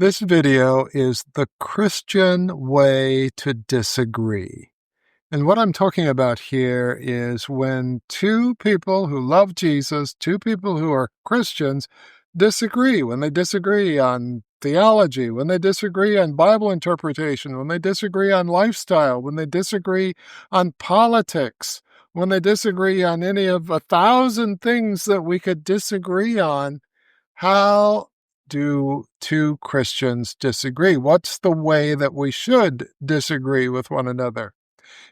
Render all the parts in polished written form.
This video is the Christian way to disagree. And what I'm talking about here is when two people who love Jesus, two people who are Christians, disagree. When they disagree on theology, when they disagree on Bible interpretation, when they disagree on lifestyle, when they disagree on politics, when they disagree on any of 1,000 things that we could disagree on. How do two Christians disagree? What's the way that we should disagree with one another?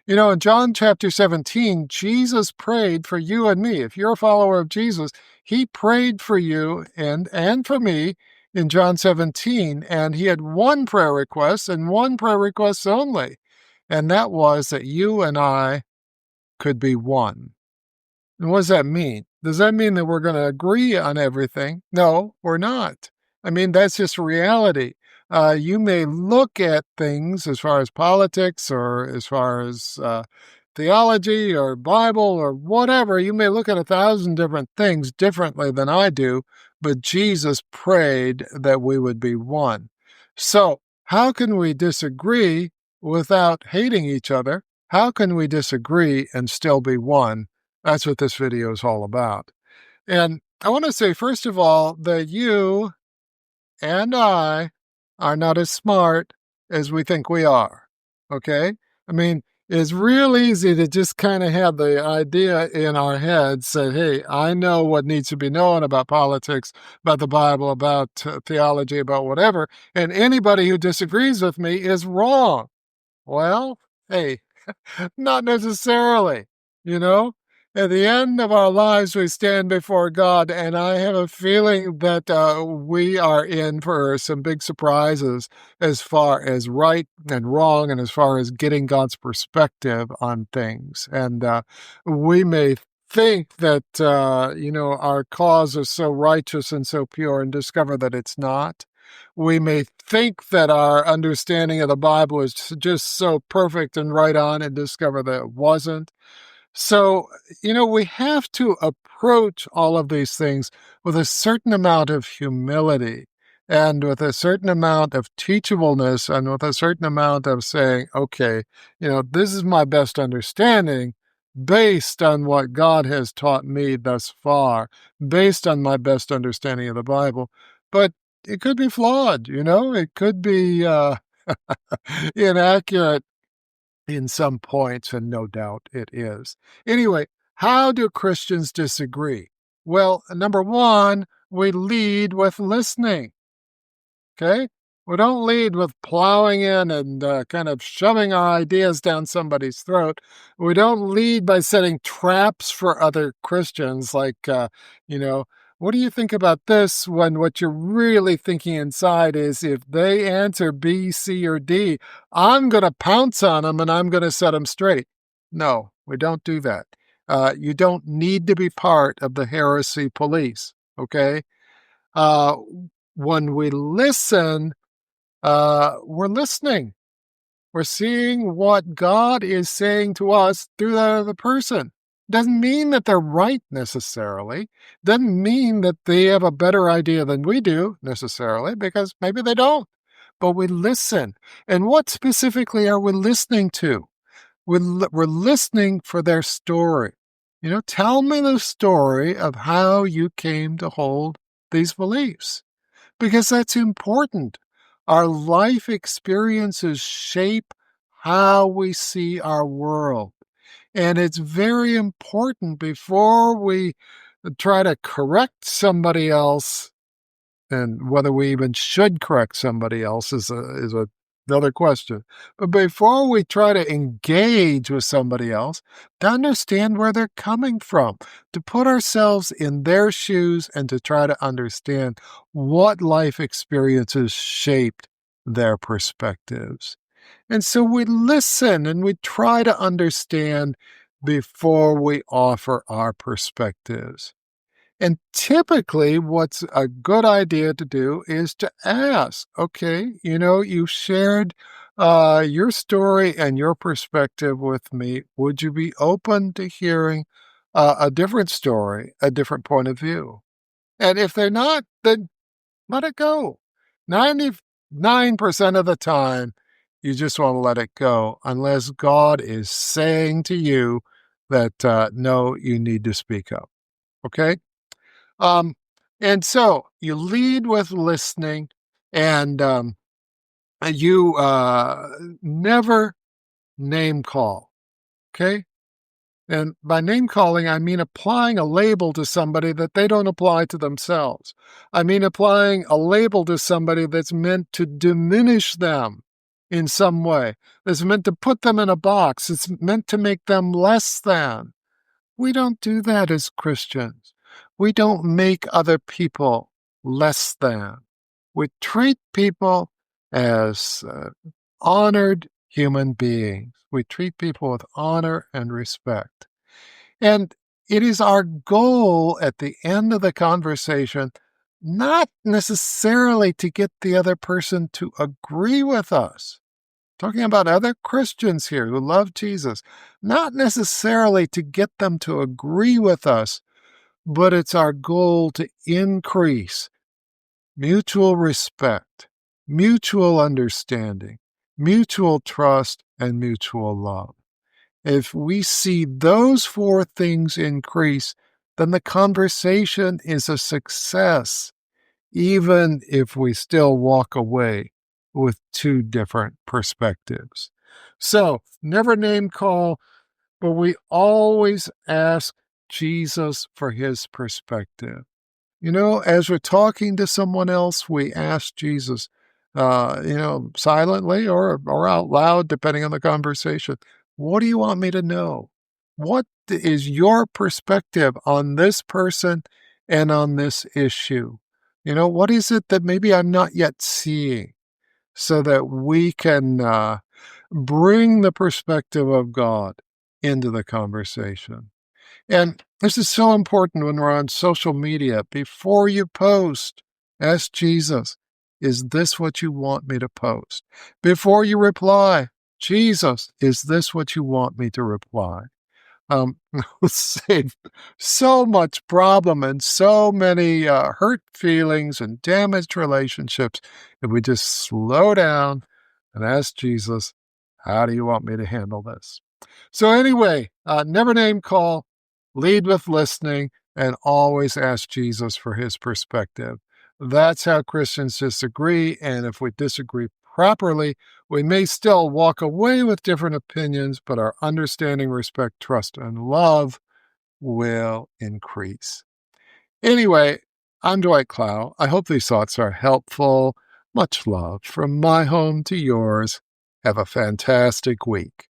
In John chapter 17, Jesus prayed for you and me. If you're a follower of Jesus, he prayed for you and for me in John 17, and he had one prayer request and one prayer request only, and that was that you and I could be one. And what does that mean? Does that mean that we're going to agree on everything? No, we're not. I mean, that's just reality. You may look at things as far as politics or as far as theology or Bible or whatever. You may look at 1,000 different things differently than I do, but Jesus prayed that we would be one. So, how can we disagree without hating each other? How can we disagree and still be one? That's what this video is all about. And I want to say, first of all, that you and I are not as smart as we think we are. Okay? I mean, it's real easy to just kind of have the idea in our heads, say, hey, I know what needs to be known about politics, about the Bible, about theology, about whatever, and anybody who disagrees with me is wrong. Well, hey, not necessarily, you know? At the end of our lives, we stand before God, and I have a feeling that we are in for some big surprises as far as right and wrong and as far as getting God's perspective on things. And we may think that, our cause is so righteous and so pure and discover that it's not. We may think that our understanding of the Bible is just so perfect and right on and discover that it wasn't. So, we have to approach all of these things with a certain amount of humility and with a certain amount of teachableness and with a certain amount of saying, okay, this is my best understanding based on what God has taught me thus far, based on my best understanding of the Bible. But it could be flawed, it could be inaccurate in some points, and no doubt it is. Anyway, how do Christians disagree? Well, number one, we lead with listening. Okay? We don't lead with plowing in and kind of shoving our ideas down somebody's throat. We don't lead by setting traps for other Christians, like, what do you think about this, when what you're really thinking inside is, if they answer B, C, or D, I'm going to pounce on them and I'm going to set them straight. No, we don't do that. You don't need to be part of the heresy police, okay? Uh, when we listen, we're listening. We're seeing what God is saying to us through that other person. Doesn't mean that they're right necessarily. Doesn't mean that they have a better idea than we do necessarily, because maybe they don't. But we listen. And what specifically are we listening to? We're listening for their story. Tell me the story of how you came to hold these beliefs, because that's important. Our life experiences shape how we see our world. And it's very important before we try to correct somebody else, and whether we even should correct somebody else is another question. But before we try to engage with somebody else, to understand where they're coming from, to put ourselves in their shoes and to try to understand what life experiences shaped their perspectives. And so we listen and we try to understand before we offer our perspectives. And typically, what's a good idea to do is to ask, okay, you shared your story and your perspective with me. Would you be open to hearing a different story, a different point of view? And if they're not, then let it go. 9% of the time, you just want to let it go unless God is saying to you that, no, you need to speak up. Okay? Um, and so you lead with listening and you never name call. Okay? And by name calling, I mean applying a label to somebody that they don't apply to themselves. I mean applying a label to somebody that's meant to diminish them in some way, that's meant to put them in a box, it's meant to make them less than. We don't do that as Christians. We don't make other people less than. We treat people as honored human beings. We treat people with honor and respect. And it is our goal at the end of the conversation not necessarily to get the other person to agree with us. Talking about other Christians here who love Jesus, not necessarily to get them to agree with us, but it's our goal to increase mutual respect, mutual understanding, mutual trust, and mutual love. If we see those four things increase, then the conversation is a success, even if we still walk away with two different perspectives. So, never name call, but we always ask Jesus for his perspective. As we're talking to someone else, we ask Jesus, silently or out loud, depending on the conversation, what do you want me to know? What is your perspective on this person and on this issue? What is it that maybe I'm not yet seeing so that we can bring the perspective of God into the conversation? And this is so important when we're on social media. Before you post, ask Jesus, is this what you want me to post? Before you reply, Jesus, is this what you want me to reply? Save so much problem and so many hurt feelings and damaged relationships if we just slow down and ask Jesus, how do you want me to handle this? So anyway, never name call, lead with listening, and always ask Jesus for his perspective. That's how Christians disagree, and if we disagree properly, we may still walk away with different opinions, but our understanding, respect, trust, and love will increase. Anyway, I'm Dwight Clow. I hope these thoughts are helpful. Much love from my home to yours. Have a fantastic week.